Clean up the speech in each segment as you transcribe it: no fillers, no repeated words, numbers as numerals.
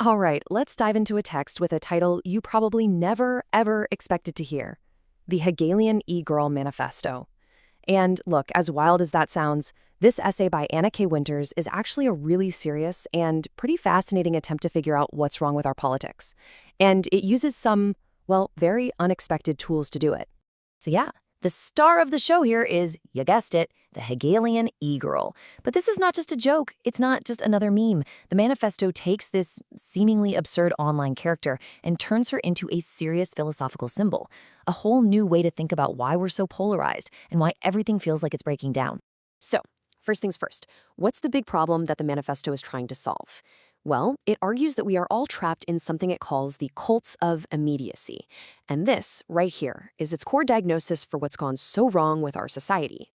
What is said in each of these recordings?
All right, let's dive into a text with a title you probably never, ever expected to hear: The Hegelian E-Girl Manifesto. And look, as wild as that sounds, this essay by Anna K. Winters is actually a really serious and pretty fascinating attempt to figure out what's wrong with our politics. And it uses some, well, very unexpected tools to do it. So yeah, the star of the show here is, you guessed it, the Hegelian e-girl. But this is not just a joke. It's not just another meme. The manifesto takes this seemingly absurd online character and turns her into a serious philosophical symbol, a whole new way to think about why we're so polarized and why everything feels like it's breaking down. So, first things first, what's the big problem that the manifesto is trying to solve? Well, it argues that we are all trapped in something it calls the cults of immediacy. And this, right here, is its core diagnosis for what's gone so wrong with our society.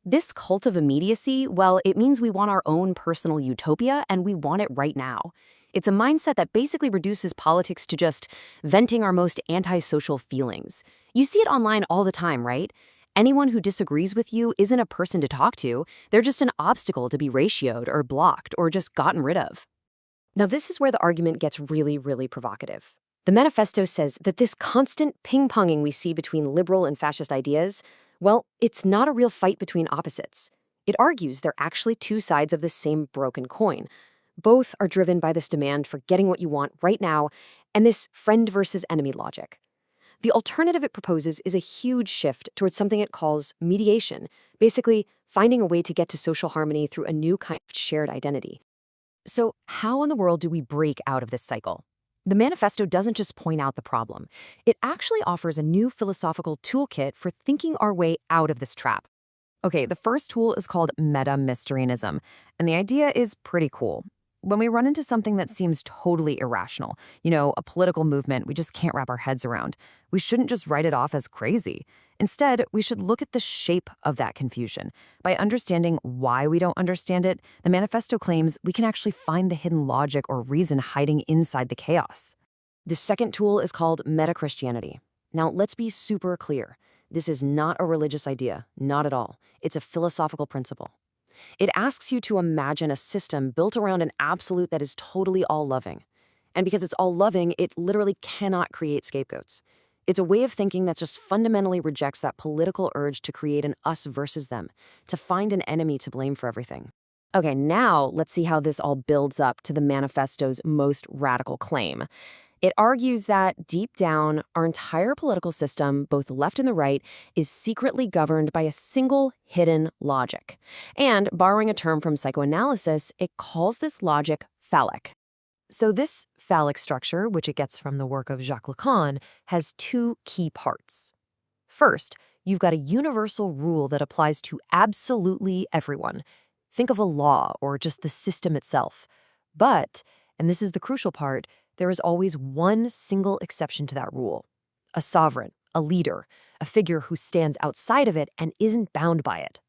This cult of immediacy, well, it means we want our own personal utopia and we want it right now. It's a mindset that basically reduces politics to just venting our most antisocial feelings. You see it online all the time, right? Anyone who disagrees with you isn't a person to talk to. They're just an obstacle to be ratioed or blocked or just gotten rid of. Now, this is where the argument gets really, really provocative. The manifesto says that this constant ping-ponging we see between liberal and fascist ideas, well, it's not a real fight between opposites. It argues they're actually two sides of the same broken coin. Both are driven by this demand for getting what you want right now and this friend versus enemy logic. The alternative it proposes is a huge shift towards something it calls mediation, basically finding a way to get to social harmony through a new kind of shared identity. So how in the world do we break out of this cycle? The manifesto doesn't just point out the problem. It actually offers a new philosophical toolkit for thinking our way out of this trap. Okay, the first tool is called meta-Mysterianism, and the idea is pretty cool. When we run into something that seems totally irrational, a political movement we just can't wrap our heads around, we shouldn't just write it off as crazy. Instead, we should look at the shape of that confusion. By understanding why we don't understand it, the manifesto claims we can actually find the hidden logic or reason hiding inside the chaos. The second tool is called meta-Christianity. Now, let's be super clear. This is not a religious idea, not at all. It's a philosophical principle. It asks you to imagine a system built around an absolute that is totally all-loving. And because it's all-loving, it literally cannot create scapegoats. It's a way of thinking that just fundamentally rejects that political urge to create an us versus them, to find an enemy to blame for everything. Okay, now let's see how this all builds up to the manifesto's most radical claim. It argues that, deep down, our entire political system, both the left and the right, is secretly governed by a single hidden logic. And, borrowing a term from psychoanalysis, it calls this logic phallic. So this phallic structure, which it gets from the work of Jacques Lacan, has two key parts. First, you've got a universal rule that applies to absolutely everyone. Think of a law or just the system itself. But, and this is the crucial part, there is always one single exception to that rule: a sovereign, a leader, a figure who stands outside of it and isn't bound by it.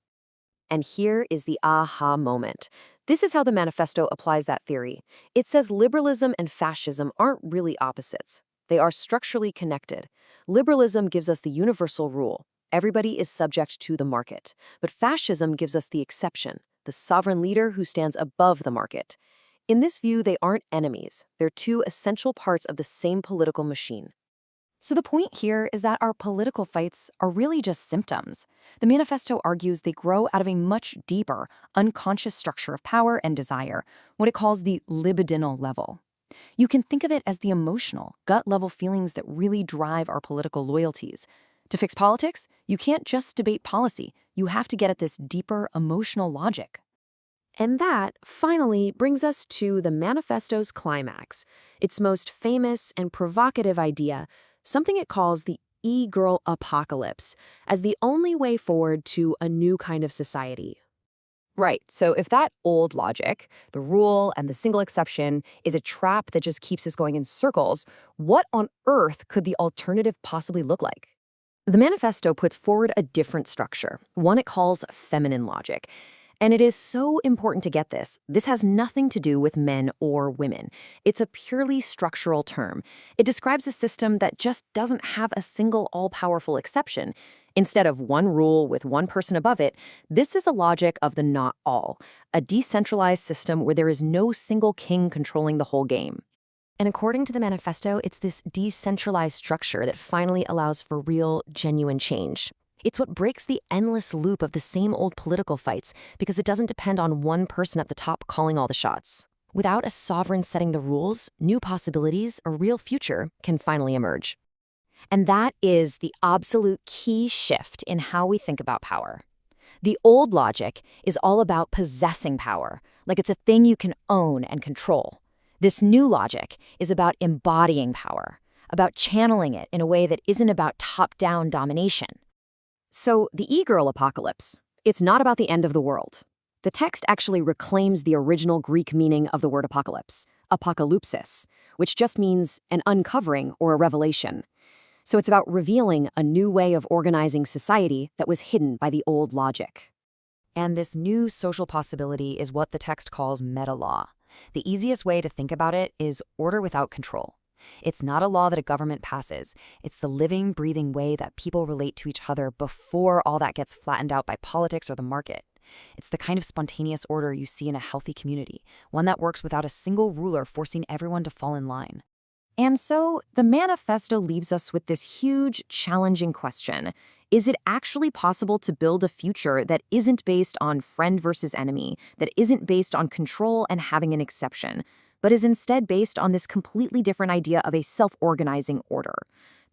And here is the aha moment. This is how the manifesto applies that theory. It says liberalism and fascism aren't really opposites. They are structurally connected. Liberalism gives us the universal rule: everybody is subject to the market. But fascism gives us the exception: the sovereign leader who stands above the market. In this view, they aren't enemies. They're two essential parts of the same political machine. So the point here is that our political fights are really just symptoms. The manifesto argues they grow out of a much deeper, unconscious structure of power and desire, what it calls the libidinal level. You can think of it as the emotional, gut-level feelings that really drive our political loyalties. To fix politics, you can't just debate policy. You have to get at this deeper emotional logic. And that, finally, brings us to the manifesto's climax, its most famous and provocative idea, something it calls the e-girl apocalypse, as the only way forward to a new kind of society. Right, so if that old logic, the rule and the single exception, is a trap that just keeps us going in circles, what on earth could the alternative possibly look like? The manifesto puts forward a different structure, one it calls feminine logic. And it is so important to get this. This has nothing to do with men or women. It's a purely structural term. It describes a system that just doesn't have a single all-powerful exception. Instead of one rule with one person above it, this is a logic of the not all, a decentralized system where there is no single king controlling the whole game. And according to the manifesto, it's this decentralized structure that finally allows for real, genuine change. It's what breaks the endless loop of the same old political fights because it doesn't depend on one person at the top calling all the shots. Without a sovereign setting the rules, new possibilities, a real future, can finally emerge. And that is the absolute key shift in how we think about power. The old logic is all about possessing power, like it's a thing you can own and control. This new logic is about embodying power, about channeling it in a way that isn't about top-down domination. So, the e-girl apocalypse, it's not about the end of the world. The text actually reclaims the original Greek meaning of the word apocalypse, apokalypsis, which just means an uncovering or a revelation. So it's about revealing a new way of organizing society that was hidden by the old logic. And this new social possibility is what the text calls meta-law. The easiest way to think about it is order without control. It's not a law that a government passes. It's the living, breathing way that people relate to each other before all that gets flattened out by politics or the market. It's the kind of spontaneous order you see in a healthy community, one that works without a single ruler forcing everyone to fall in line. And so the manifesto leaves us with this huge, challenging question. Is it actually possible to build a future that isn't based on friend versus enemy, that isn't based on control and having an exception, but is instead based on this completely different idea of a self-organizing order?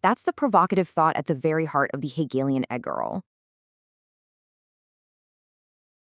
That's the provocative thought at the very heart of the Hegelian egg girl.